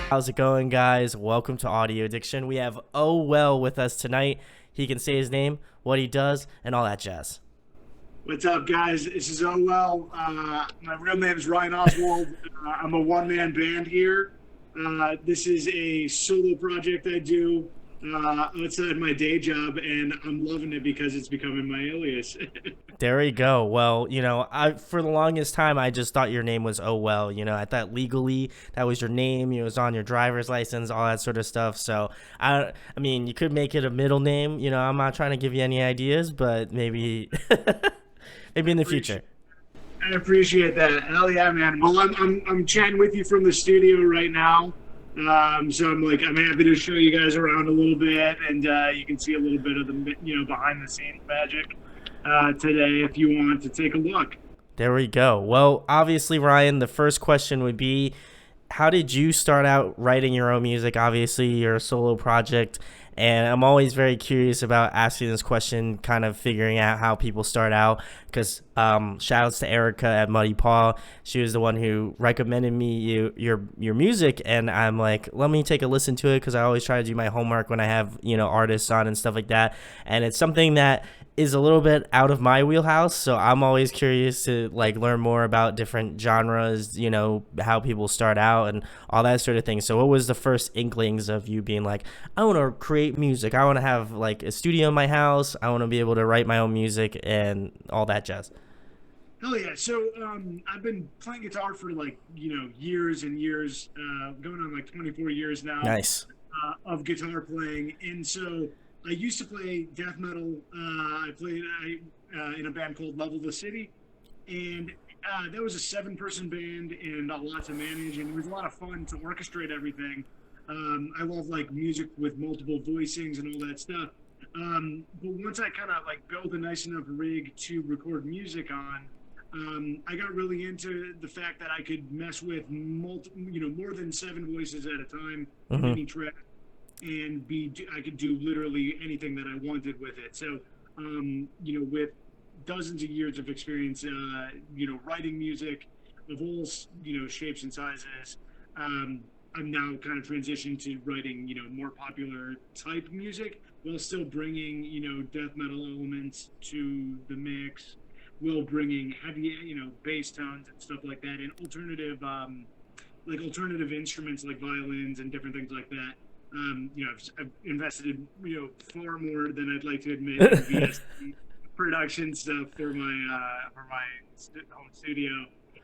How's it going, guys? Welcome to Audio Addiction. We have Oh Well with us tonight. He can say his name, what he does, and all that jazz. What's up, guys? This is OL. My real name is Ryan Oswald. I'm a one-man band here. This is a solo project I do outside my day job, and I'm loving it because it's becoming my alias. There we go. Well, I for the longest time I just thought your name was Oh Well. I thought legally that was your name. It was on your driver's license, all that sort of stuff. So I mean, you could make it a middle name. I'm not trying to give you any ideas, but maybe, maybe in the future. I appreciate that. Hell yeah, man. Well, I'm chatting with you from the studio right now. So I'm happy to show you guys around a little bit, and you can see a little bit of the behind the scenes magic today if you want to take a look. There we go. Well, obviously, Ryan, the first question would be, how did you start out writing your own music? Obviously, you're a solo project, and I'm always very curious about asking this question, kind of figuring out how people start out. Because shout outs to Erica at Muddy Paw. She was the one who recommended me your music, and I'm like, let me take a listen to it because I always try to do my homework when I have artists on and stuff like that. And it's something that is a little bit out of my wheelhouse, so I'm always curious to like learn more about different genres, how people start out and all that sort of thing. So what was the first inklings of you being like, I want to create music, I want to have like a studio in my house, I want to be able to write my own music and all that jazz? Hell yeah! So I've been playing guitar for years and years, going on like 24 years now Nice. of guitar playing, and so I used to play death metal. I played in a band called Level the City, and that was a seven-person band and a lot to manage, and it was a lot of fun to orchestrate everything. I love like music with multiple voicings and all that stuff. But once I kind of like built a nice enough rig to record music on, I got really into the fact that I could mess with more than seven voices at a time in Hmm. any track, and I could do literally anything that I wanted with it. So, with dozens of years of experience, writing music of all shapes and sizes. I'm now kind of transitioned to writing more popular type music while still bringing death metal elements to the mix, while bringing heavy bass tones and stuff like that, and alternative instruments like violins and different things like that. I've invested far more than I'd like to admit in VST production stuff for my home studio,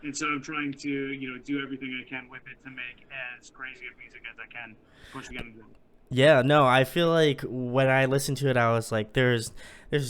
and so I'm trying to do everything I can with it to make as crazy of music as I can. Push the envelope. Yeah, no, I feel like when I listened to it, I was like, there's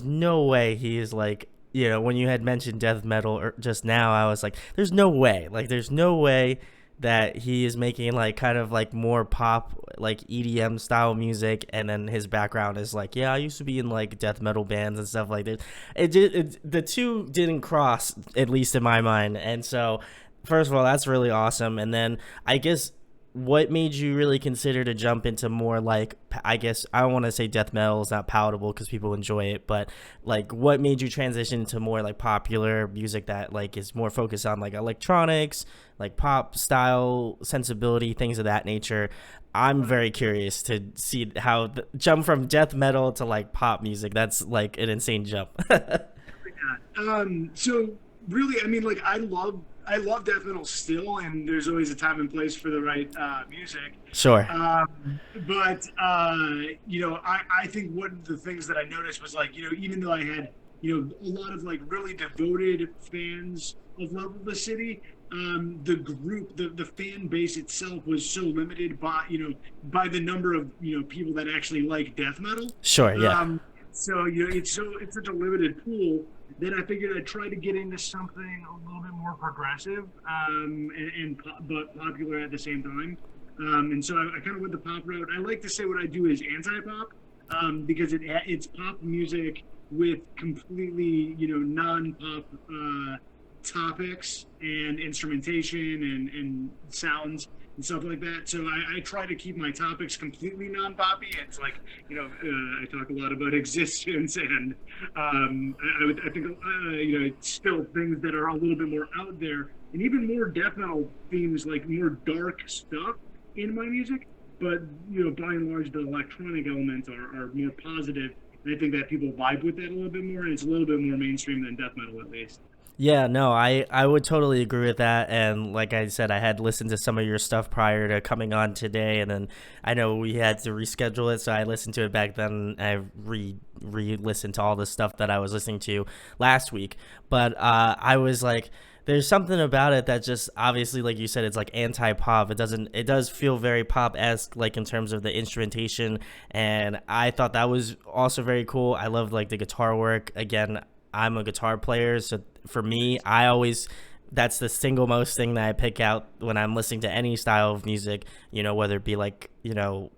no way he is like, when you had mentioned death metal or just now, I was like, there's no way, like, there's no way that he is making like kind of like more pop, like EDM style music, and then his background is like, yeah, I used to be in like death metal bands and stuff like that. The two didn't cross, at least in my mind, and so first of all, that's really awesome, and then I guess what made you really consider to jump into more like, I guess I don't want to say death metal is not palatable because people enjoy it, but like what made you transition to more like popular music that like is more focused on like electronics, like pop style sensibility, things of that nature? I'm very curious to see how the jump from death metal to like pop music. That's like an insane jump. So really, I mean, like I love death metal still, and there's always a time and place for the right music. Sure. But I think one of the things that I noticed was like, even though I had, a lot of like really devoted fans of Love of the City, the group, the fan base itself was so limited by, by the number of, people that actually like death metal. Sure. Yeah. So it's such a limited pool that I figured I'd try to get into something a little bit more progressive, but popular at the same time. And so I kind of went the pop route. I like to say what I do is anti-pop, because it's pop music with completely non-pop topics and instrumentation and sounds and stuff like that. So I try to keep my topics completely non-poppy. It's like, I talk a lot about existence and I think, still things that are a little bit more out there and even more death metal themes, like more dark stuff. in my music, but by and large, the electronic elements are more positive, and I think that people vibe with that a little bit more, and it's a little bit more mainstream than death metal, at least. Yeah, no, I would totally agree with that. And like I said, I had listened to some of your stuff prior to coming on today, and then I know we had to reschedule it, so I listened to it back then. I re listened to all the stuff that I was listening to last week, but I was like, there's something about it that just obviously, like you said, it's like anti-pop. It does feel very pop-esque, like in terms of the instrumentation, and I thought that was also very cool. I loved like the guitar work. Again, I'm a guitar player, so for me, I always that's the single most thing that I pick out when I'm listening to any style of music, whether it be like,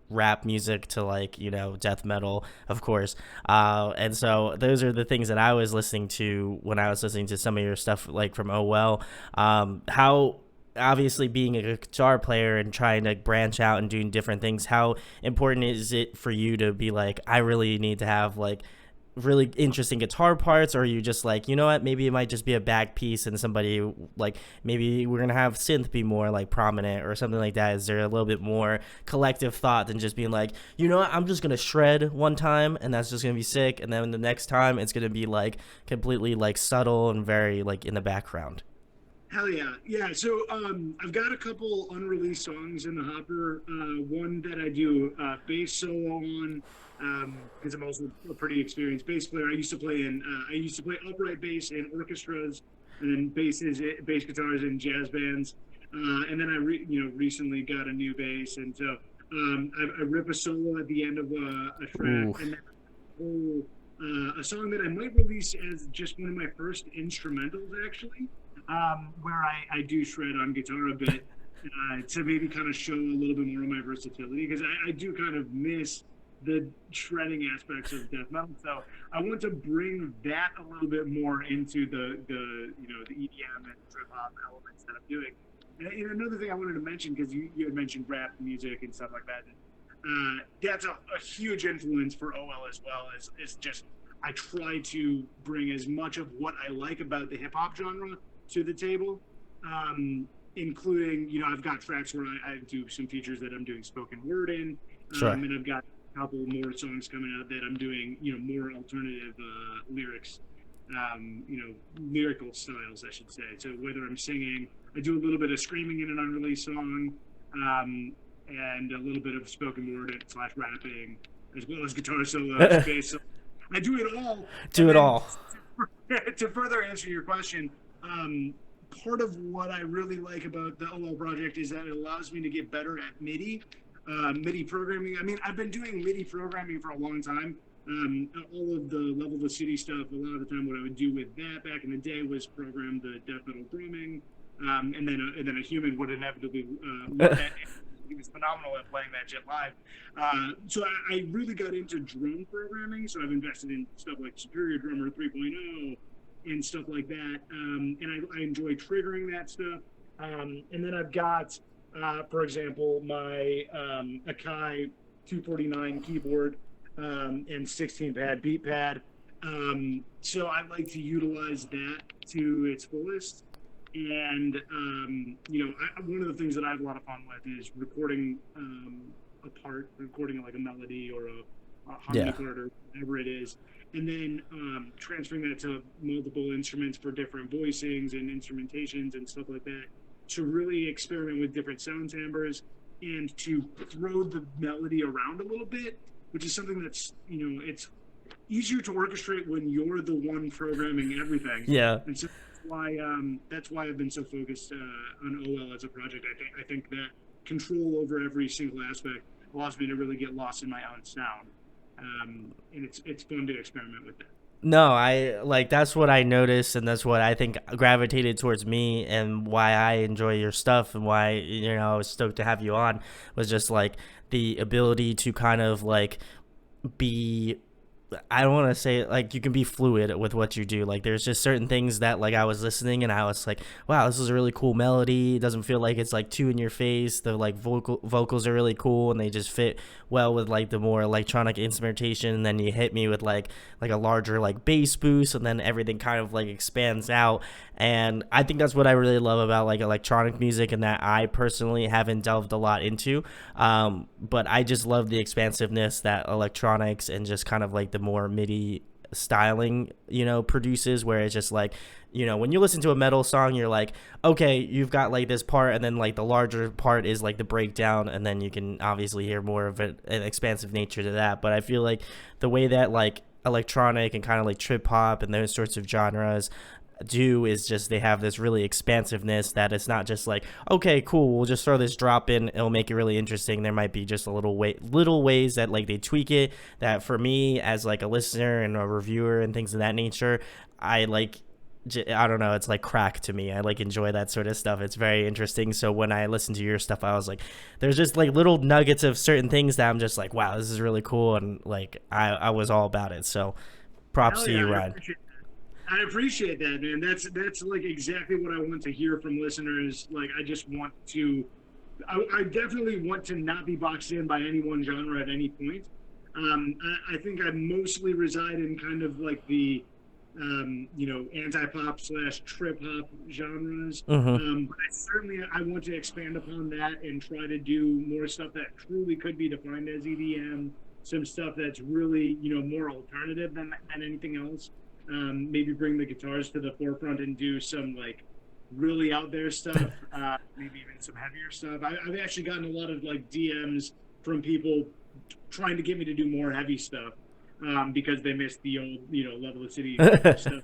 rap music to like, death metal, of course. And so those are the things that I was listening to when I was listening to some of your stuff, like from Oh Well. How obviously being a guitar player and trying to branch out and doing different things, how important is it for you to be like, I really need to have like really interesting guitar parts, or are you just like, you know what, maybe it might just be a back piece and somebody like, maybe we're gonna have synth be more like prominent or something like that? Is there a little bit more collective thought than just being like, you know what, I'm just gonna shred one time and that's just gonna be sick, and then the next time it's gonna be like completely like subtle and very like in the background? Hell yeah, yeah. So I've got a couple unreleased songs in the hopper. One that I do bass solo on, because I'm also a pretty experienced bass player. I used to play upright bass in orchestras, and then bass guitars in jazz bands. And then recently got a new bass, and so I rip a solo at the end of a track, Ooh. and then whole a song that I might release as just one of my first instrumentals, actually, where I do shred on guitar a bit to maybe kind of show a little bit more of my versatility, because I do kind of miss the shredding aspects of death metal. So I want to bring that a little bit more into the EDM and trip hop elements that I'm doing. And another thing I wanted to mention, because you had mentioned rap music and stuff like that. That's a huge influence for OL as well. Is just I try to bring as much of what I like about the hip hop genre to the table, including I've got tracks where I do some features that I'm doing spoken word in, Sure. and I've got a couple more songs coming out that I'm doing more alternative lyrics, lyrical styles, I should say. So whether I'm singing, I do a little bit of screaming in an unreleased song, and a little bit of spoken word slash rapping, as well as guitar solos, bass. I do it all, Do and it then all. to further answer your question, part of what I really like about the OL project is that it allows me to get better at MIDI programming. I mean, I've been doing MIDI programming for a long time. All of the Level the City stuff, a lot of the time what I would do with that back in the day was program the death metal drumming, and then a human would inevitably learn it. He was phenomenal at playing that shit live. So I really got into drum programming. So I've invested in stuff like Superior Drummer 3.0 and stuff like that. And I enjoy triggering that stuff. And then I've got, for example, my Akai 249 keyboard, and 16 pad beat pad. So I like to utilize that to its fullest. And one of the things that I have a lot of fun with is recording a part, recording like a melody or a harmony Yeah. part or whatever it is, and then transferring that to multiple instruments for different voicings and instrumentations and stuff like that, to really experiment with different sound timbres and to throw the melody around a little bit, which is something that's it's easier to orchestrate when you're the one programming everything. Yeah. And so that's why I've been so focused on OL as a project. I think that control over every single aspect allows me to really get lost in my own sound, and it's fun to experiment with that. No, I like that's what I noticed, and that's what I think gravitated towards me, and why I enjoy your stuff, and why I was stoked to have you on, was just like the ability to kind of like be I don't want to say like you can be fluid with what you do. Like there's just certain things that like I was listening and I was like, wow, this is a really cool melody. It doesn't feel like it's like too in your face. The like vocals are really cool and they just fit well with like the more electronic instrumentation. And then you hit me with like a larger like bass boost, and then everything kind of like expands out. And I think that's what I really love about like electronic music, and that I personally haven't delved a lot into. But I just love the expansiveness that electronics and just kind of like the more MIDI styling, produces, where it's just like, when you listen to a metal song, you're like, okay, you've got like this part, and then like the larger part is like the breakdown, and then you can obviously hear more of an expansive nature to that. But I feel like the way that like electronic and kind of like trip hop and those sorts of genres do is just they have this really expansiveness that it's not just like, okay, cool, we'll just throw this drop in, it'll make it really interesting. There might be just a little ways that like they tweak it, that for me as like a listener and a reviewer and things of that nature, I like, I don't know, it's like crack to me. I like enjoy that sort of stuff. It's very interesting. So when I listened to your stuff, I was like, there's just like little nuggets of certain things that I'm just like, wow, this is really cool, and like I was all about it. So props Hell to yeah, you, Ryan. I appreciate that, man. That's like exactly what I want to hear from listeners. Like, I just want to, I definitely want to not be boxed in by any one genre at any point. I think I mostly reside in kind of like the, anti-pop slash trip hop genres. Mm-hmm. But I want to expand upon that and try to do more stuff that truly could be defined as EDM. Some stuff that's really, more alternative than anything else. Maybe bring the guitars to the forefront and do some like really out there stuff, maybe even some heavier stuff. I've actually gotten a lot of like DMs from people trying to get me to do more heavy stuff, because they missed the old, level of city stuff.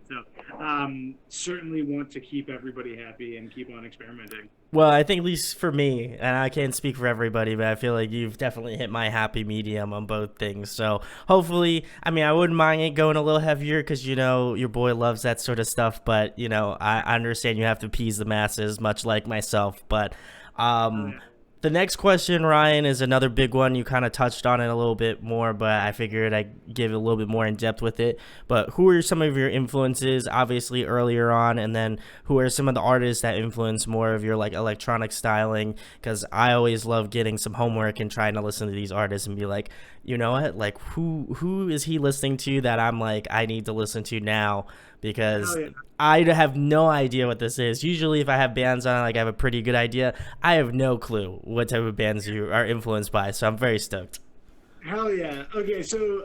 So certainly want to keep everybody happy and keep on experimenting. Well, I think at least for me, and I can't speak for everybody, but I feel like you've definitely hit my happy medium on both things. So hopefully, I mean, I wouldn't mind it going a little heavier because, your boy loves that sort of stuff. But, I understand you have to appease the masses, much like myself. But Oh um, yeah. the next question, Ryan, is another big one. You kind of touched on it a little bit more, but I figured I'd give it a little bit more in depth with it. But who are some of your influences, obviously earlier on, and then who are some of the artists that influence more of your like electronic styling? Because I always love getting some homework and trying to listen to these artists and be like, you know what, like who is he listening to that I'm like I need to listen to now, Hell because yeah. I have no idea what this is. Usually, if I have bands on, like I have a pretty good idea. I have no clue what type of bands you are influenced by, so I'm very stoked. Hell yeah. Okay, so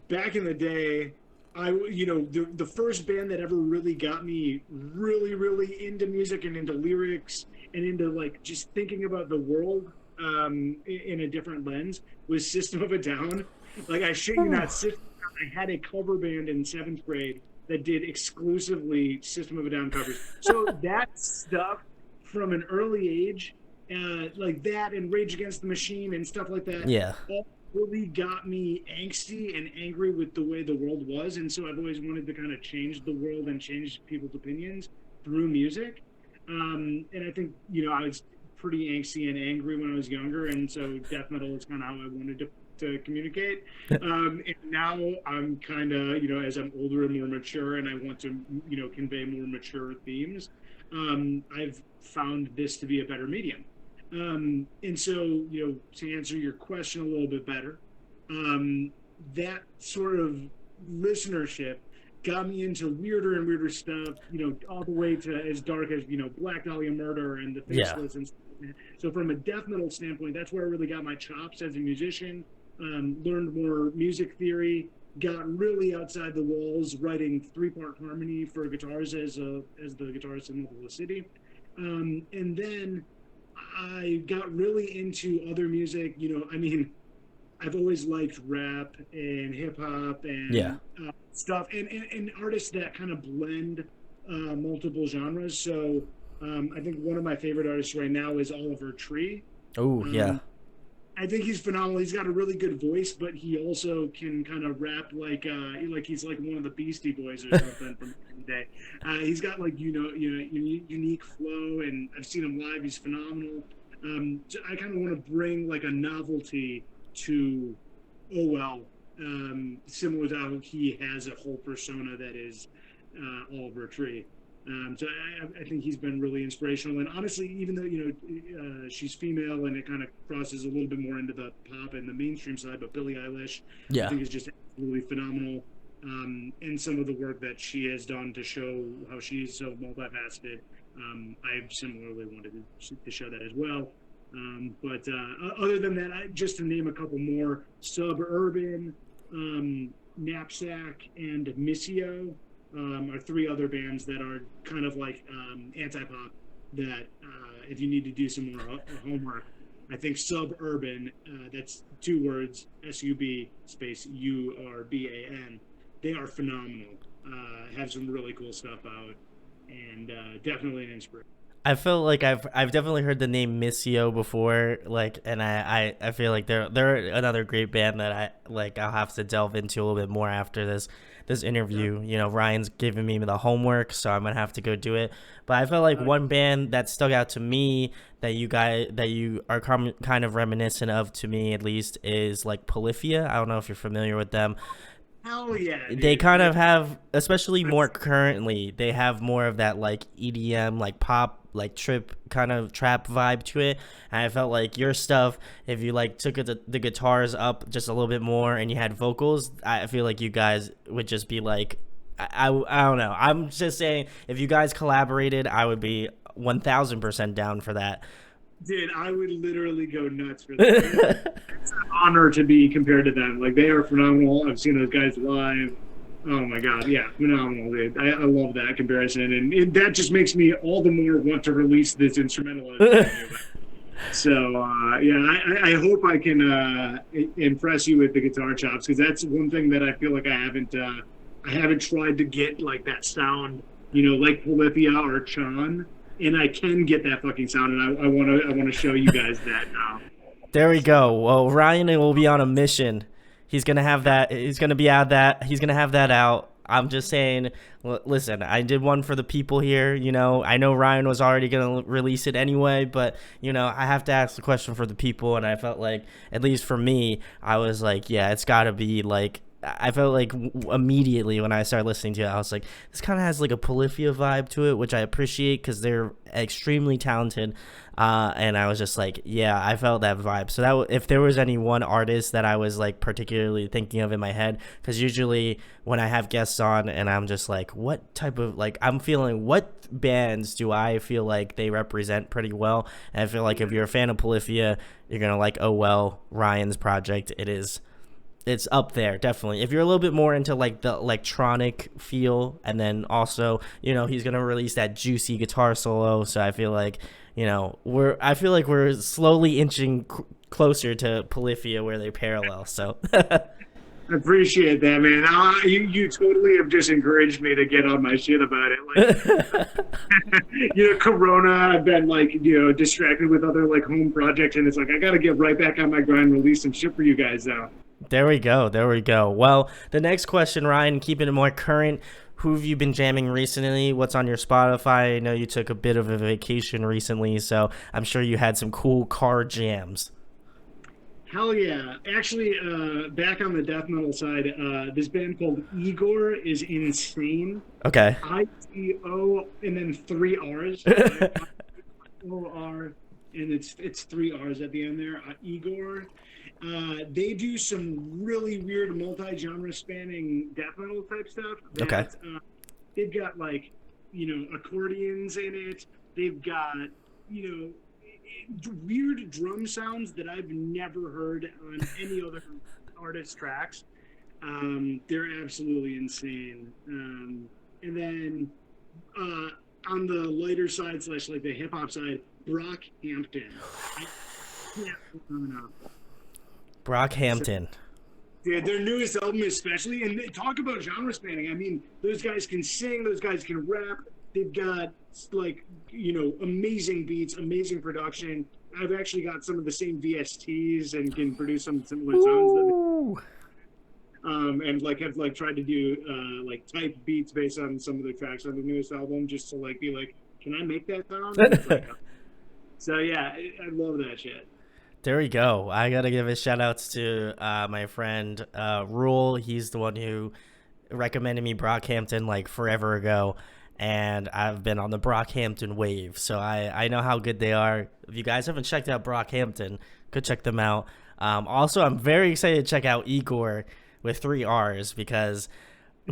back in the day, the first band that ever really got me really, really into music and into lyrics and into like just thinking about the world in a different lens was System of a Down. Like I shit you not, I had a cover band in seventh grade that did exclusively System of a Down covers. So that stuff from an early age, like that and Rage Against the Machine and stuff like that, Yeah, all really got me angsty and angry with the way the world was. And so I've always wanted to kind of change the world and change people's opinions through music. And I think, I was pretty angsty and angry when I was younger. And so death metal is kind of how I wanted to communicate. And now I'm kind of, as I'm older and more mature and I want to, convey more mature themes, I've found this to be a better medium. And so, to answer your question a little bit better, um, that sort of listenership got me into weirder and weirder stuff, all the way to as dark as, Black Dahlia Murder and The yeah, Faceless and stuff like that. So from a death metal standpoint, that's where I really got my chops as a musician, learned more music theory, got really outside the walls, writing three-part harmony for guitars as the guitarist in Multiple City. And then I got really into other music. I mean, I've always liked rap and hip hop yeah. and stuff, and artists that kind of blend multiple genres. So I think one of my favorite artists right now is Oliver Tree. Oh, yeah, Um, I think he's phenomenal. He's got a really good voice, but he also can kind of rap like he's like one of the Beastie Boys or something from the day. He's got like unique flow, and I've seen him live. He's phenomenal. So I kind of want to bring like a novelty to, oh well, similar to how he has a whole persona that is Oliver Tree. I think he's been really inspirational. And honestly, even though she's female and it kind of crosses a little bit more into the pop and the mainstream side, but Billie Eilish, I Yeah. think is just absolutely phenomenal. And some of the work that she has done to show how she's so multifaceted, I similarly wanted to show that as well. But other than that, just to name a couple more, Suburban, Knapsack, and Missio are three other bands that are kind of like anti-pop that if you need to do some more homework, I think Suburban, that's two words, S-U-B space U-R-B-A-N, they are phenomenal. Have some really cool stuff out, and definitely an inspiration. I feel like I've definitely heard the name Missio before, like, and I feel like they're another great band that I like. I'll have to delve into a little bit more after this Yep. interview. You know, Ryan's giving me the homework, so I'm gonna have to go do it. But I felt like Uh, one band that stuck out to me that you are kind of reminiscent of, to me at least, is like Polyphia. I don't know if you're familiar with them. Hell yeah, They dude! kind of have, especially more Let's currently, they have more of that like EDM, like pop, like trip kind of trap vibe to it. And I felt like your stuff, if you like took the guitars up just a little bit more and you had vocals, I feel like you guys would just be like, I don't know. I'm just saying, if you guys collaborated, I would be 1000% down for that. Dude, I would literally go nuts for that. It's an honor to be compared to them. Like they are phenomenal. I've seen those guys live. Oh my god, yeah, phenomenal, dude. I love that comparison, and that just makes me all the more want to release this instrumental as a brand new. So yeah, I hope I can impress you with the guitar chops because that's one thing that I feel like I haven't tried to get like that sound, like Polyphia or Chan, and I can get that fucking sound, and I want to show you guys that now. There we So go. Well, Ryan will be on a mission. He's gonna have that. He's gonna be out that. He's gonna have that out. I'm just saying. Listen, I did one for the people here. You know, I know Ryan was already gonna release it anyway, but I have to ask the question for the people, and I felt like, at least for me, I was like, yeah, it's got to be like. I felt like immediately when I started listening to it, I was like, this kind of has like a Polyphia vibe to it, which I appreciate because they're extremely talented. And I was just like, yeah, I felt that vibe. So if there was any one artist that I was like particularly thinking of in my head, because usually when I have guests on and I'm just like, what type of like I'm feeling, what bands do I feel like they represent pretty well? And I feel like if you're a fan of Polyphia, you're gonna like, oh well, Ryan's project. It's up there definitely. If you're a little bit more into like the electronic feel, and then also he's gonna release that juicy guitar solo, so I feel like we're slowly inching closer to Polyphia where they parallel. So I appreciate that, man. You totally have just encouraged me to get on my shit about it. Like, Corona, I've been like, distracted with other like home projects, and it's like I got to get right back on my grind, release some shit for you guys now. there we go, there we go. Well, the next question, Ryan, keeping it more current. Who have you been jamming recently? What's on your Spotify? I know you took a bit of a vacation recently, so I'm sure you had some cool car jams. Hell yeah! Actually, back on the death metal side, this band called Igor is insane. Okay. ITO and then three R's. OR, and it's three R's at the end there. Igor. They do some really weird multi-genre spanning death metal type stuff. Okay. That they've got like accordions in it. They've got you weird drum sounds that I've never heard on any other artist's tracks. They're absolutely insane. And then on the lighter side slash like the hip hop side, Brockhampton. I can't enough. So, Brockhampton. yeah, their newest album, especially, and they talk about genre spanning. I mean, those guys can sing, those guys can rap. They've got like amazing beats, amazing production. I've actually got some of the same VSTs and can produce some similar sounds that Ooh. and like have like tried to do like type beats based on some of the tracks on the newest album just to like be like, can I make that sound? And it's like, so yeah, I love that shit. There we go. I gotta give a shout outs to my friend Rule. He's the one who recommended me Brockhampton like forever ago, and I've been on the Brockhampton wave, so I know how good they are. If you guys haven't checked out Brockhampton, go check them out. Also, I'm very excited to check out Igor with three R's because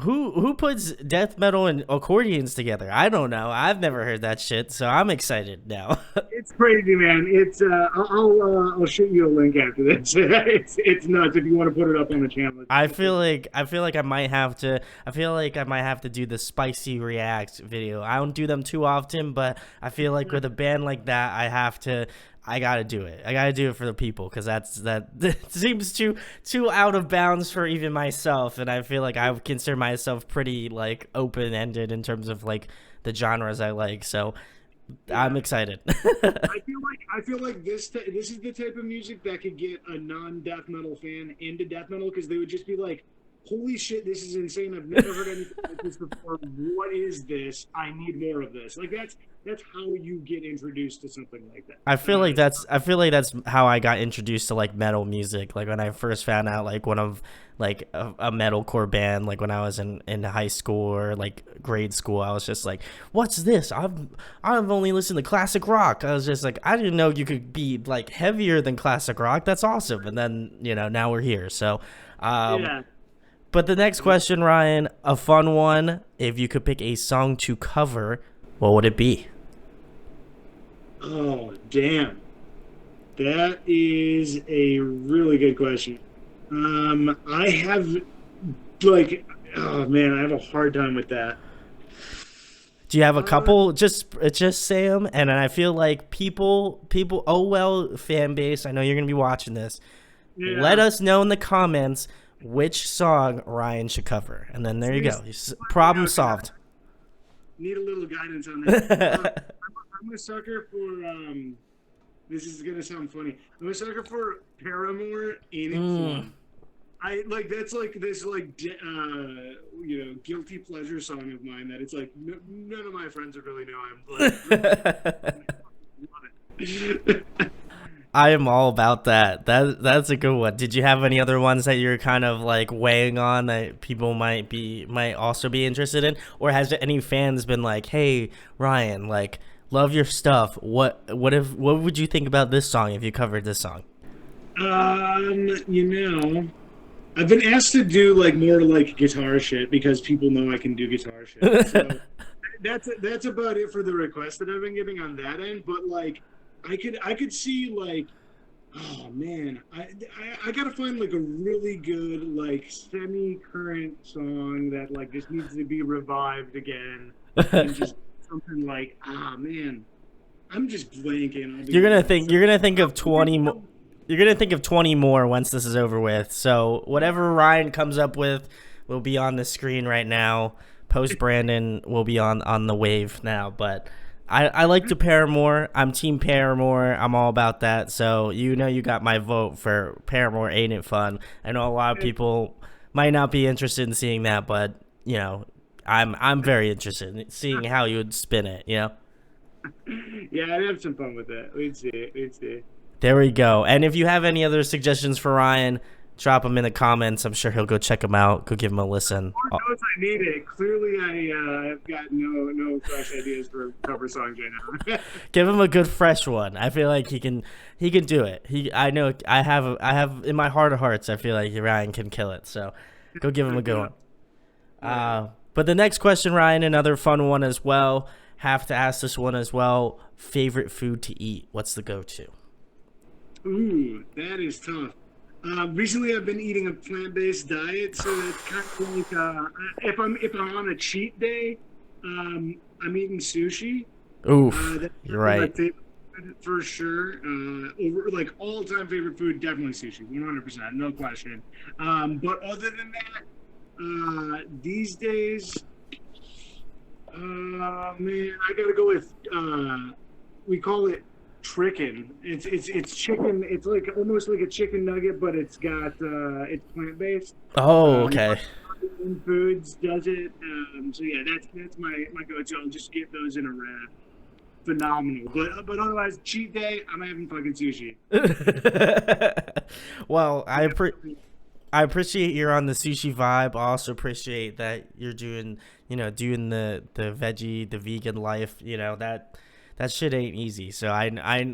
who puts death metal and accordions together? I don't know. I've never heard that shit, so I'm excited now. It's crazy, man. It's I'll shoot you a link after this. It's nuts if you want to put it up on the channel. I feel like I might have to do the spicy react video. I don't do them too often, but I feel like with a band like that, I gotta do it. I gotta do it for the people because that seems too out of bounds for even myself, and I feel like I would consider myself pretty like open ended in terms of like the genres I like. So I'm excited. I feel like this is the type of music that could get a non-death metal fan into death metal because they would just be like, "Holy shit, this is insane! I've never heard anything like this before. What is this? I need more of this." Like that's how you get introduced to something like that. I feel like that's how I got introduced to like metal music. Like when I first found out like one of like a metalcore band, like when I was in high school or like grade school, I was just like, "What's this? I've only listened to classic rock." I was just like, I didn't know you could be like heavier than classic rock. That's awesome. And then now we're here. So, Yeah. but the next question, Ryan, a fun one. If you could pick a song to cover, what would it be? Oh, damn. That is a really good question. I have like, oh man, I have a hard time with that. Do you have a Uh, couple? Just say them, and then I feel like people. Oh well, fan base. I know you're gonna be watching this. Let yeah. us know in the comments which song Ryan should cover, and then there you go. Problem Okay. solved. Need a little guidance on that. I'm a sucker for this is gonna sound funny. I'm a sucker for Paramore Ain't It Fun. I like that's like this like guilty pleasure song of mine that it's like none of my friends would really know I'm like love it. I am all about that. That's a good one. Did you have any other ones that you're kind of like weighing on that people might also be interested in, or has any fans been like, "Hey, Ryan, like love your stuff. What would you think about this song if you covered this song?" You know, I've been asked to do like more like guitar shit because people know I can do guitar shit. So that's about it for the requests that I've been getting on that end. But like, I could see like, oh man, I gotta find like a really good like semi-current song that like just needs to be revived again and just something like, ah man, I'm just blanking. I'll be honest. You're gonna think of 20 more. You're gonna think of 20 more once this is over with. So whatever Ryan comes up with will be on the screen right now. Post Brandon will be on the wave now. But I like to Paramore. I'm Team Paramore. I'm all about that. So you got my vote for Paramore. Ain't It Fun? I know a lot of people might not be interested in seeing that, but I'm very interested in seeing how you would spin it. Yeah, I'd have some fun with that. We'd see. We'd see. There we go. And if you have any other suggestions for Ryan, drop them in the comments. I'm sure he'll go check them out. Go give him a listen. Lord knows I need it. Clearly, have got no fresh ideas for cover songs right now. Give him a good fresh one. I feel like he can do it. I know I have in my heart of hearts. I feel like Ryan can kill it. So go give him a good one. But the next question, Ryan, another fun one as well. Have to ask this one as well. Favorite food to eat? What's the go-to? Ooh, that is tough. Recently, I've been eating a plant-based diet, so it's kind of like if I'm on a cheat day, I'm eating sushi. Oof, That's you're my right. favorite food for sure. Over like all-time favorite food, definitely sushi, 100%, no question. But other than that, these days, man, I gotta go with we call it chicken. It's chicken. It's like almost like a chicken nugget, but it's got it's plant based. Oh, okay. Foods does it. So yeah, that's my go-to. I'll just get those in a wrap. phenomenal. But otherwise, cheat day, I'm having fucking sushi. Well, Yeah, I appreciate you're on the sushi vibe. I also appreciate that you're doing, doing the veggie, the vegan life. That shit ain't easy. So I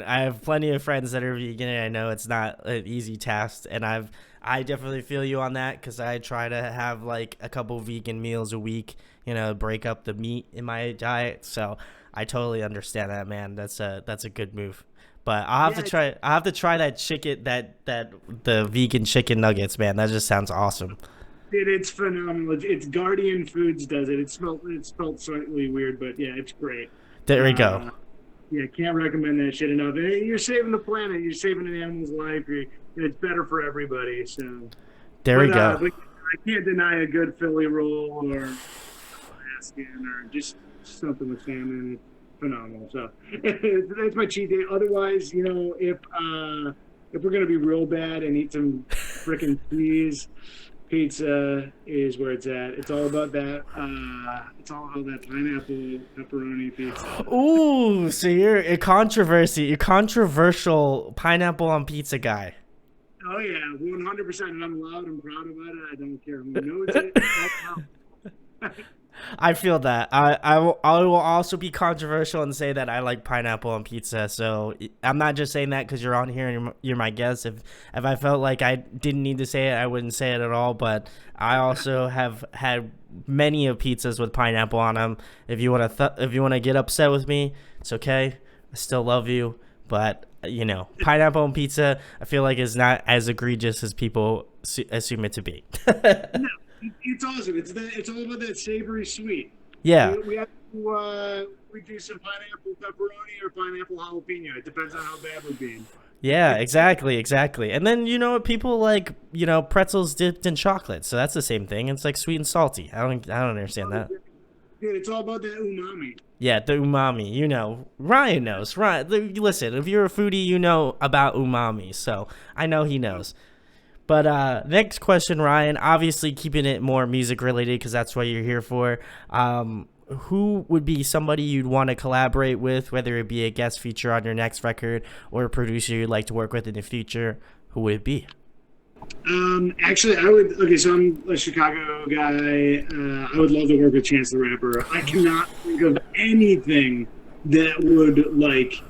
have plenty of friends that are vegan, and I know it's not an easy task. And I definitely feel you on that because I try to have like a couple vegan meals a week. Break up the meat in my diet. So I totally understand that, man. That's a good move. But I'll have to yeah, try. I'll have to try that chicken, that the vegan chicken nuggets, man. That just sounds awesome. it's phenomenal. It's Guardian Foods does it. It's spelled slightly weird, but yeah, it's great. There we go. Uh, yeah, can't recommend that shit enough. You're saving the planet. You're saving an animal's life. It's better for everybody. So, There we go. but I can't deny a good Philly roll or Alaskan or just something with salmon. It's phenomenal. So that's my cheat day. Otherwise, if we're gonna be real bad and eat some freaking cheese, pizza is where it's at. It's all about that. It's all about that pineapple pepperoni pizza. Ooh, so you're a controversy. You're controversial pineapple on pizza guy. Oh yeah, 100%. And I'm loud. I'm proud about it. I don't care who knows it. I feel that. I will also be controversial and say that I like pineapple on pizza. So I'm not just saying that because you're on here and you're my guest. If I felt like I didn't need to say it, I wouldn't say it at all. But I also have had many of pizzas with pineapple on them. If you want to if you want to get upset with me, it's okay. I still love you, but pineapple on pizza, I feel like is not as egregious as people assume it to be. No, it's awesome. It's all about that savory sweet. Yeah. We have to we do some pineapple pepperoni or pineapple jalapeno. It depends on how bad we're being. Yeah, exactly. And then people like pretzels dipped in chocolate, so that's the same thing. It's like sweet and salty. I don't understand that. Dude, it's all about that umami. Yeah, the umami. Ryan knows. Ryan, listen, if you're a foodie, you know about umami. So I know he knows. But next question, Ryan. Obviously, keeping it more music related because that's what you're here for. Who would be somebody you'd want to collaborate with, whether it be a guest feature on your next record or a producer you'd like to work with in the future? Who would it be? Actually, I would. Okay, so I'm a Chicago guy. I would love to work with Chance the Rapper. I cannot think of anything that would like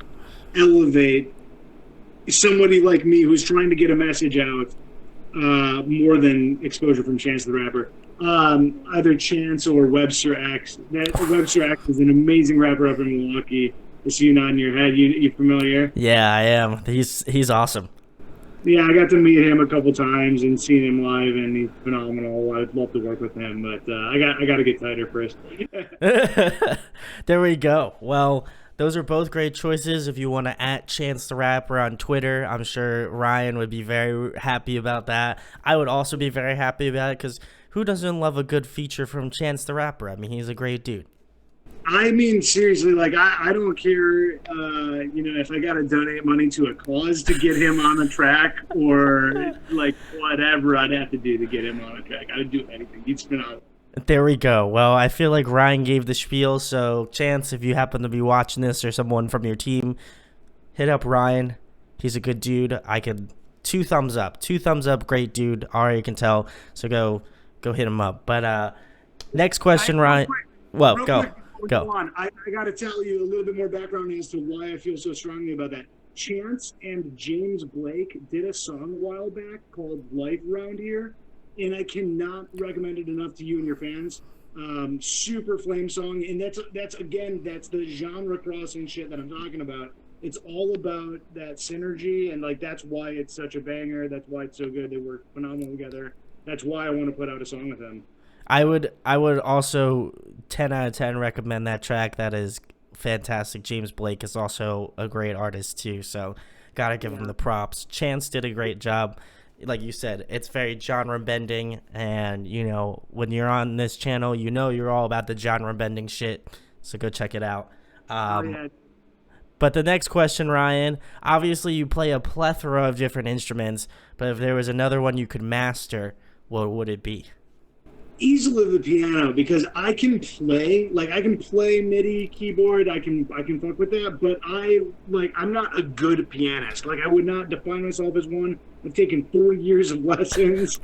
elevate somebody like me who's trying to get a message out more than exposure from Chance the Rapper. Either Chance or Webster X. That Webster X is an amazing rapper up in Milwaukee. I see you nodding your head. You familiar? Yeah, I am. He's awesome. Yeah, I got to meet him a couple times and seen him live, and he's phenomenal. I'd love to work with him, but I got to get tighter first. There we go. Well, those are both great choices. If you want to @ Chance the Rapper on Twitter, I'm sure Ryan would be very happy about that. I would also be very happy about it because who doesn't love a good feature from Chance the Rapper? I mean, he's a great dude. I mean, seriously, like I don't care, if I got to donate money to a cause to get him on a track or like whatever I'd have to do to get him on a track. I'd do anything. He's phenomenal. There we go. Well, I feel like Ryan gave the spiel, so Chance, if you happen to be watching this or someone from your team, hit up Ryan. He's a good dude. I could 2 thumbs up. 2 thumbs up, great dude. Already can tell. So go hit him up. But next question, Ryan. Well, Real go. quick before we Go. go on, I got to tell you a little bit more background as to why I feel so strongly about that. Chance and James Blake did a song a while back called Life Around Here, and I cannot recommend it enough to you and your fans. Super flame song, and that's the genre crossing shit that I'm talking about. It's all about that synergy, and like that's why it's such a banger. That's why it's so good. They work phenomenal together. That's why I want to put out a song with them. I would also 10 out of 10 recommend that track. That is fantastic. James Blake is also a great artist too, so gotta give him the props. Chance did a great job. Like you said, it's very genre bending, and when you're on this channel, you're all about the genre bending shit. So go check it out. Yeah. But the next question, Ryan, obviously you play a plethora of different instruments, but if there was another one you could master, what would it be? easily the piano because I can play MIDI keyboard, I can fuck with that, but I'm not a good pianist. Like I would not define myself as one. I've taken 4 years of lessons,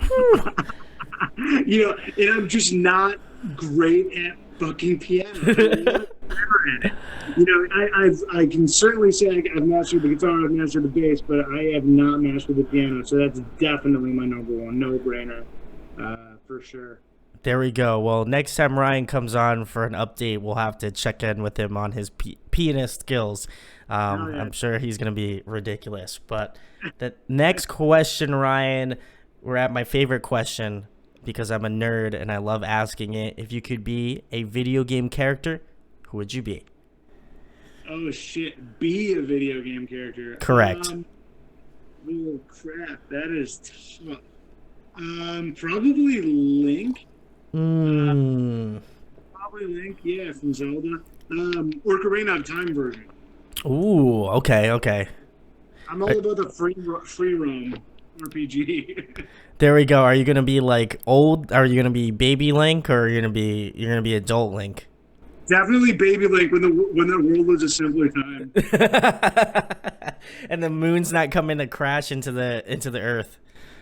and I'm just not great at fucking piano. I'm never at it. I can certainly say I've mastered the guitar, I've mastered the bass, but I have not mastered the piano. So that's definitely my number one, no brainer, for sure. There we go. Well, next time Ryan comes on for an update, we'll have to check in with him on his pianist skills. Oh yeah. I'm sure he's going to be ridiculous. But the next question, Ryan, we're at my favorite question because I'm a nerd and I love asking it. If you could be a video game character, who would you be? Oh shit! Be a video game character. Correct. Oh crap! That is tough. Probably Link. Mm. Probably Link. Yeah, from Zelda. Ocarina of Time version. Ooh, okay, okay. I'm all about the free roam RPG. There we go. Are you gonna be like old? Are you gonna be baby Link, or are you gonna be adult Link? Definitely Baby Link when the world was a simpler time. And the moon's not coming to crash into the earth.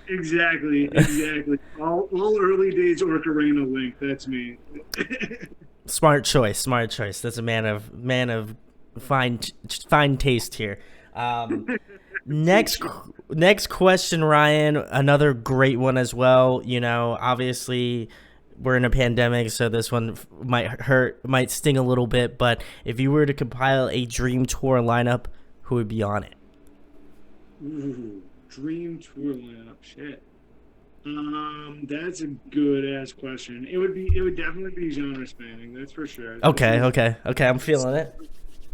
Exactly, exactly. All early days Ocarina Link. That's me. Smart choice, smart choice. That's a man of fine taste here. Next question, Ryan. Another great one as well. Obviously we're in a pandemic, so this one might sting a little bit. But if you were to compile a dream tour lineup, who would be on it? Ooh, dream tour lineup. Shit. That's a good ass question. It would definitely be genre spanning. That's for sure. Okay. I'm feeling it.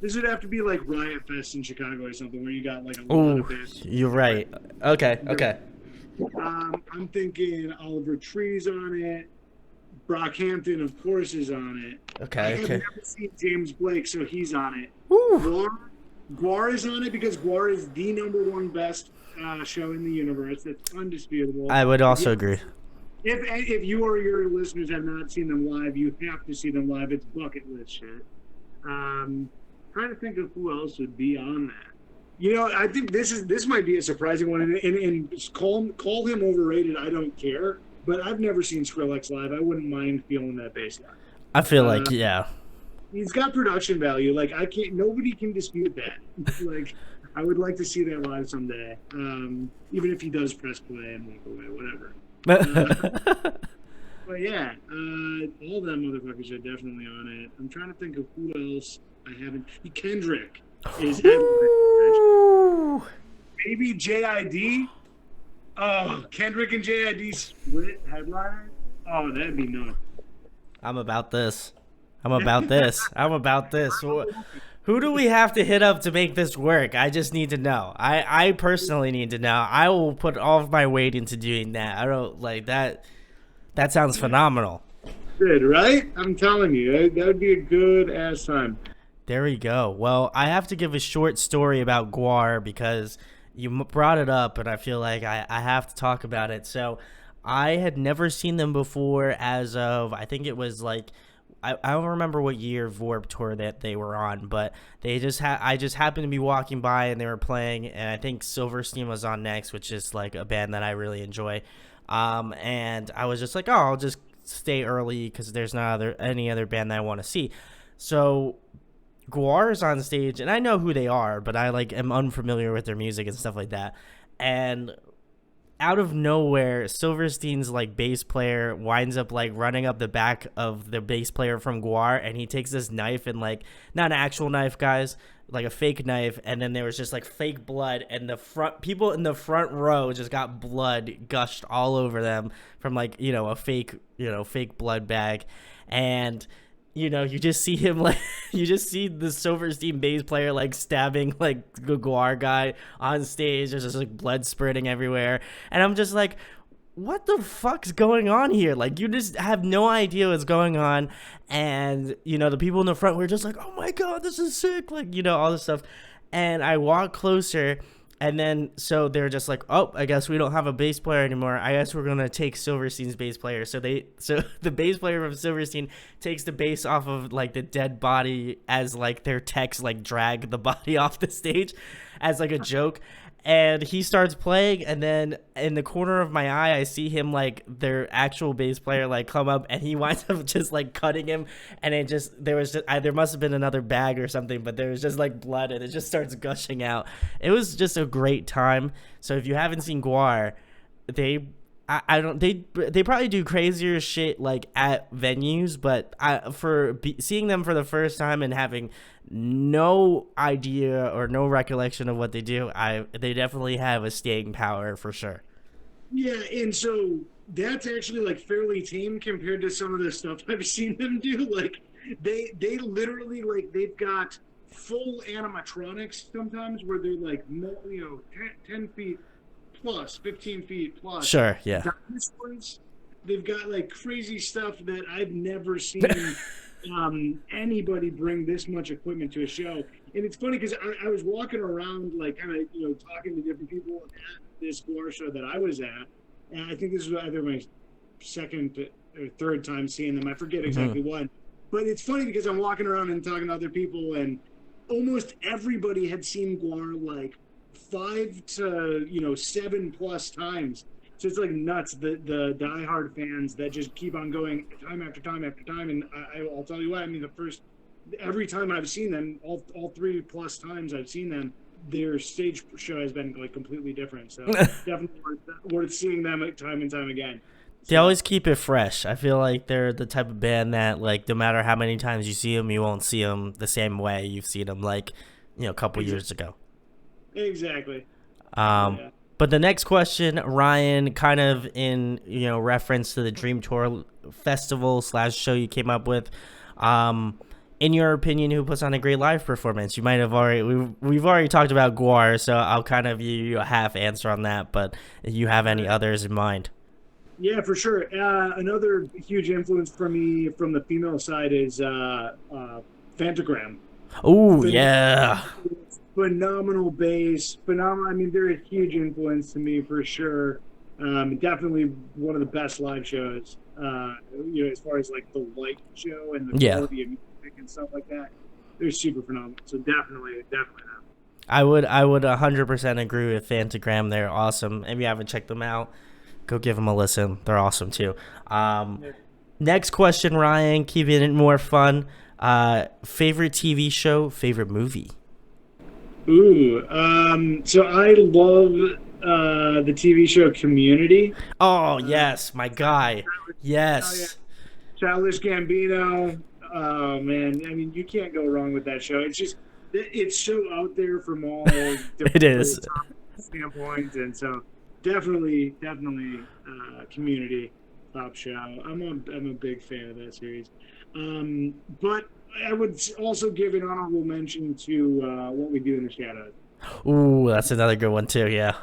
This would have to be like Riot Fest in Chicago or something, where you got like a lot Oh, of bands. you're right. Okay. I'm thinking Oliver Tree's on it. Brockhampton, of course, is on it. Okay. I have never seen James Blake, so he's on it. Woo. Guar is on it because Guar is the number one best show in the universe. That's undisputable. I would also agree. If you or your listeners have not seen them live, you have to see them live. It's bucket list shit. Trying to think of who else would be on that. I think this might be a surprising one, and call him overrated. I don't care, but I've never seen Skrillex live. I wouldn't mind feeling that bass line. I feel like yeah. He's got production value. Like nobody can dispute that. Like I would like to see that live someday. Even if he does press play and walk away, whatever. But yeah, all them motherfuckers are definitely on it. I'm trying to think of who else I haven't. Kendrick is maybe JID. Oh, Kendrick and JID split headliner. Oh, that'd be nuts. I'm about this. Who do we have to hit up to make this work? I just need to know. I personally need to know. I will put all of my weight into doing that. I don't like that. That sounds phenomenal. Good, right? I'm telling you, that would be a good ass time. There we go. Well, I have to give a short story about Guar because you brought it up, and I feel like I have to talk about it. So I had never seen them before as of, I think it was like, I don't remember what year Vorp tour that they were on, but I just happened to be walking by and they were playing, and I think Silverstein was on next, which is like a band that I really enjoy. And I was just like, oh, I'll just stay early because there's not any other band that I want to see. So Guar is on stage, and I know who they are, but I am unfamiliar with their music and stuff like that. And out of nowhere, Silverstein's bass player winds up running up the back of the bass player from Guar, and he takes this knife and not an actual knife, guys, a fake knife, and then there was just fake blood, and the people in the front row just got blood gushed all over them from a fake blood bag. And you just see him you just see the Silverstein bass player stabbing the Guar guy on stage. There's just blood spurting everywhere, and I'm just like, what the fuck's going on here? You just have no idea what's going on, and the people in the front were just like, oh my god, this is sick, all this stuff. And I walk closer, And then so they're just like, oh, I guess we don't have a bass player anymore. I guess we're gonna take Silverstein's bass player. So the bass player from Silverstein takes the bass off of like the dead body as like their techs like drag the body off the stage as like a joke. And he starts playing, and then in the corner of my eye, I see him like their actual bass player like come up, and he winds up just like cutting him, and it just there must have been another bag or something, but there was just like blood, and it just starts gushing out. It was just a great time. So if you haven't seen Guar, they I don't they probably do crazier shit like at venues, but seeing them for the first time and having no idea or no recollection of what they do, they definitely have a staying power for sure. Yeah, and so that's actually like fairly tame compared to some of the stuff I've seen them do. Like they literally like they've got full animatronics sometimes where they're like 10 feet plus, 15 feet plus Sure, yeah. dinosaurs. They've got like crazy stuff that I've never seen anybody bring this much equipment to a show. And it's funny because I was walking around, like, kind of, talking to different people at this Gore show that I was at. And I think this was either my second or third time seeing them. I forget exactly what. But it's funny because I'm walking around and talking to other people, and almost everybody had seen Gore like 5 to 7+ times. So it's like nuts. The diehard fans that just keep on going time after time after time. And I'll tell you what. I mean, every time I've seen them, all 3+ times I've seen them, their stage show has been like completely different. So definitely worth seeing them time and time again. They always keep it fresh. I feel like they're the type of band that, like, no matter how many times you see them, you won't see them the same way you've seen them, like, a couple years ago. Exactly. Yeah. But the next question, Ryan, kind of in reference to the Dream Tour festival / show you came up with, in your opinion, who puts on a great live performance? You might have we've already talked about Guar, so I'll kind of give you a half answer on that. But if you have any others in mind? Yeah, for sure. Another huge influence for me from the female side is Fantagram. Oh yeah. Phenomenal bass, phenomenal. I mean, they're a huge influence to me for sure. Definitely one of the best live shows. As far as like the light show and the quality of music and stuff like that, they're super phenomenal. So definitely them. I would 100% agree with Fantagram. They're awesome. If you haven't checked them out, go give them a listen. They're awesome too. Next question, Ryan. Keeping it more fun. Favorite TV show, favorite movie? Ooh, so I love the TV show Community. Oh yes, my guy. Yes. Oh, yeah. Childish Gambino. Oh man, I mean you can't go wrong with that show. It's so out there from all It is standpoints, and so definitely Community top show. I'm a big fan of that series. But I would also give an honorable mention to What We Do in the Shadows. Ooh, that's another good one too. Yeah.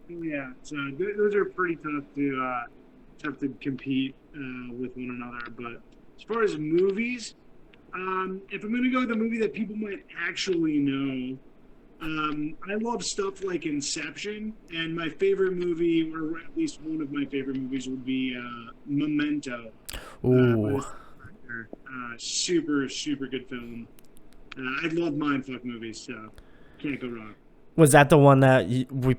Yeah. So those are pretty tough to compete with one another. But as far as movies, if I'm going to go with a movie that people might actually know, I love stuff like Inception, and my favorite movie, or at least one of my favorite movies, would be Memento. Ooh. Super good film. I love mindfuck movies, so can't go wrong. Was that the one that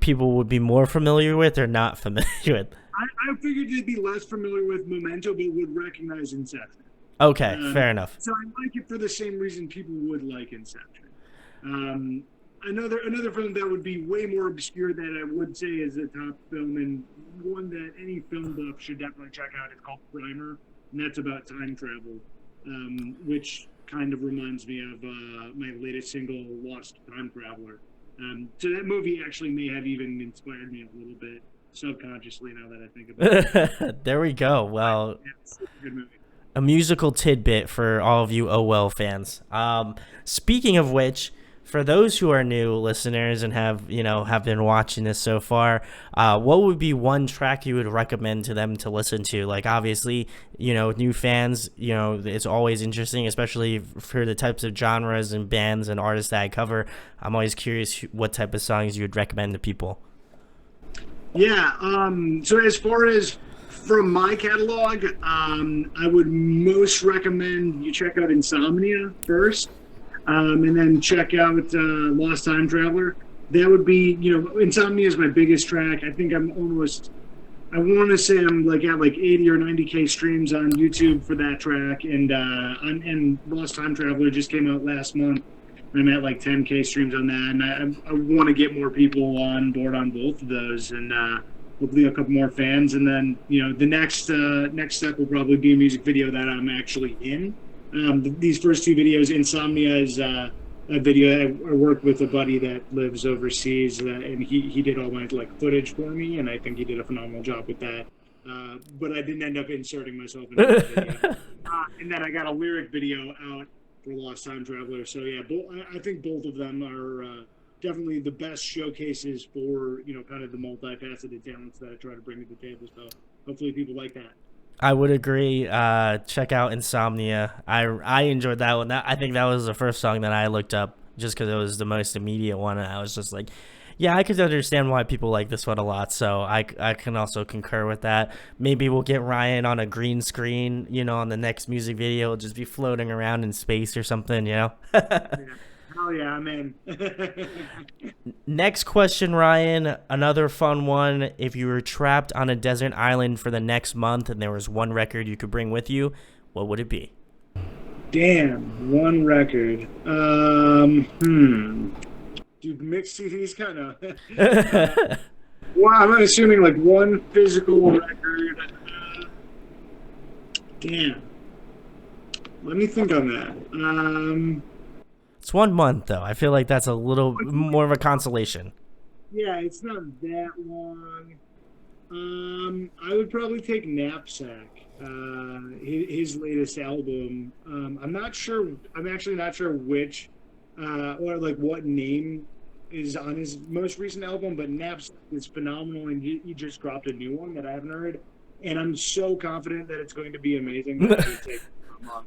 people would be more familiar with or not familiar with? I figured they'd be less familiar with Memento, but would recognize Inception. Okay, fair enough. So I like it for the same reason people would like Inception. Another film that would be way more obscure that I would say is a top film, and one that any film buff should definitely check out, is called Primer, and that's about time travel, which kind of reminds me of my latest single, Lost Time Traveler. So that movie actually may have even inspired me a little bit subconsciously now that I think about it. There we go. Well, yeah, it's a good movie. A musical tidbit for all of you OL fans. Speaking of which, For those who are new listeners and have been watching this so far, what would be one track you would recommend to them to listen to? Like, obviously, new fans, it's always interesting, especially for the types of genres and bands and artists that I cover. I'm always curious what type of songs you would recommend to people. Yeah. So as far as from my catalog, I would most recommend you check out Insomnia first, and then check out Lost Time Traveler. That would be, Insomnia is my biggest track. I think I want to say I'm like at like 80 or 90K streams on YouTube for that track, and Lost Time Traveler just came out last month. I'm at like 10K streams on that, and I want to get more people on board on both of those, and hopefully a couple more fans. And then the next step will probably be a music video that I'm actually in. These first two videos, Insomnia is a video I worked with a buddy that lives overseas, and he did all my like footage for me, and I think he did a phenomenal job with that. But I didn't end up inserting myself in the video. And then I got a lyric video out for Lost Time Traveler. So yeah, I think both of them are definitely the best showcases for kind of the multifaceted talents that I try to bring to the table. So hopefully people like that. I would agree. Check out Insomnia. I enjoyed that one. I think that was the first song that I looked up just because it was the most immediate one. And I was just like, yeah, I could understand why people like this one a lot. So I can also concur with that. Maybe we'll get Ryan on a green screen, on the next music video. It'll just be floating around in space or something, Yeah. Hell yeah, I'm in. Next question, Ryan. Another fun one. If you were trapped on a desert island for the next month and there was one record you could bring with you, what would it be? Damn, one record. Dude, mixed CDs kind of. Well, I'm assuming like one physical record. Damn. Let me think on that. It's 1 month, though. I feel like that's a little more of a consolation. Yeah, it's not that long. I would probably take Knapsack, his latest album. I'm not sure. I'm actually not sure which, or like what name is on his most recent album. But Knapsack is phenomenal, and he just dropped a new one that I haven't heard, and I'm so confident that it's going to be amazing. That it would take a month.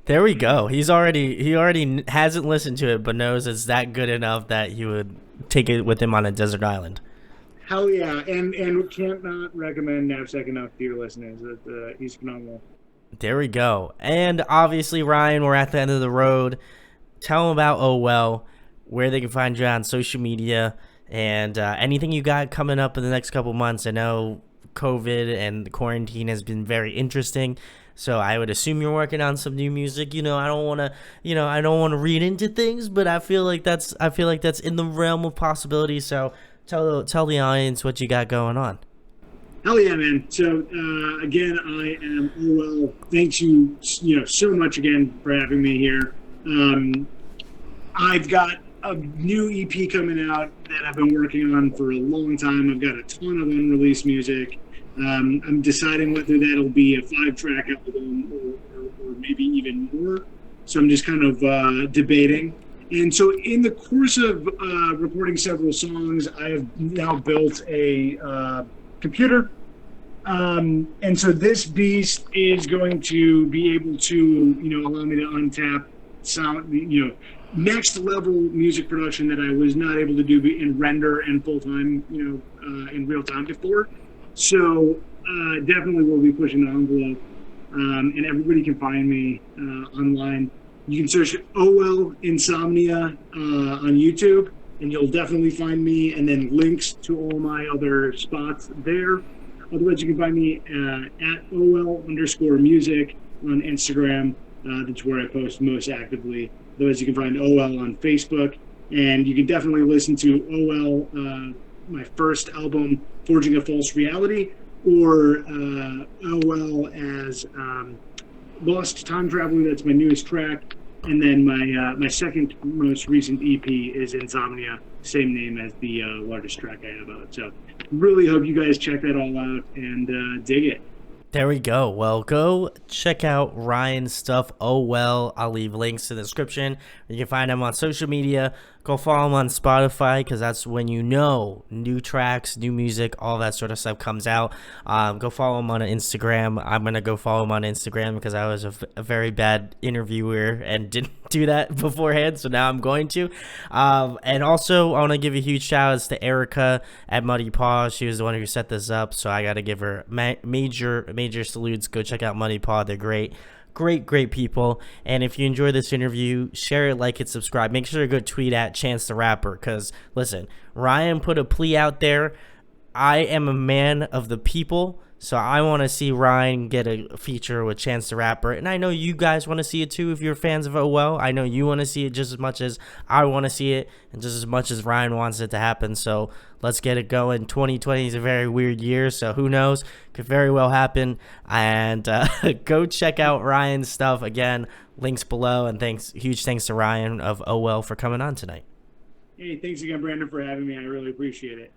There we go. He already hasn't listened to it, but knows it's that good enough that he would take it with him on a desert island. Hell yeah, and can't not recommend Knapsack enough to your listeners. That he's phenomenal. There we go. And obviously, Ryan, we're at the end of the road. Tell them about Oh Well, where they can find you on social media, and anything you got coming up in the next couple months. I know COVID and the quarantine has been very interesting, so I would assume you're working on some new music. I don't want to read into things, but I feel like that's in the realm of possibility. So tell the audience what you got going on. Hell yeah, man. So again, I am Oh Well. Thanks you so much again for having me here. I've got a new EP coming out that I've been working on for a long time. I've got a ton of unreleased music. I'm deciding whether that'll be a 5-track album or maybe even more. So I'm just kind of debating. And so in the course of recording several songs, I have now built a computer. And so this beast is going to be able to, allow me to untap sound, next level music production that I was not able to do in render and full time, in real time before. So definitely will be pushing the envelope. And everybody can find me online. You can search Oh Well Insomnia on YouTube, and you'll definitely find me, and then links to all my other spots there. Otherwise, you can find me at OL_music on Instagram. That's where I post most actively. Otherwise, you can find OL on Facebook, and you can definitely listen to OL, my first album, Forging a False Reality, or OL as Lost Time Traveler. That's my newest track. And then my second most recent EP is Insomnia, same name as the largest track I have out. So really hope you guys check that all out and dig it. There we go. Well, go check out Ryan's stuff. Oh well, I'll leave links in the description. You can find him on social media. Go follow him on Spotify because that's when you know new tracks, new music, all that sort of stuff comes out. Go follow him on Instagram. I'm gonna go follow him on Instagram because I was a very bad interviewer and didn't do that beforehand. So now I'm going to. And also, I want to give a huge shout outs to Erica at Muddy Paw. She was the one who set this up, so I got to give her major salutes. Go check out Muddy Paw. They're great people. And if you enjoy this interview, share it, like it, subscribe. Make sure to go tweet at Chance the Rapper because listen, Ryan put a plea out there. I am a man of the people, so I want to see Ryan get a feature with Chance the Rapper, and I know you guys want to see it too if you're fans of OL. I know you want to see it just as much as I want to see it, and just as much as Ryan wants it to happen. So let's get it going. 2020 is a very weird year, so who knows? Could very well happen. And go check out Ryan's stuff again. Links below, and huge thanks to Ryan of OL for coming on tonight. Hey, thanks again, Brandon, for having me. I really appreciate it.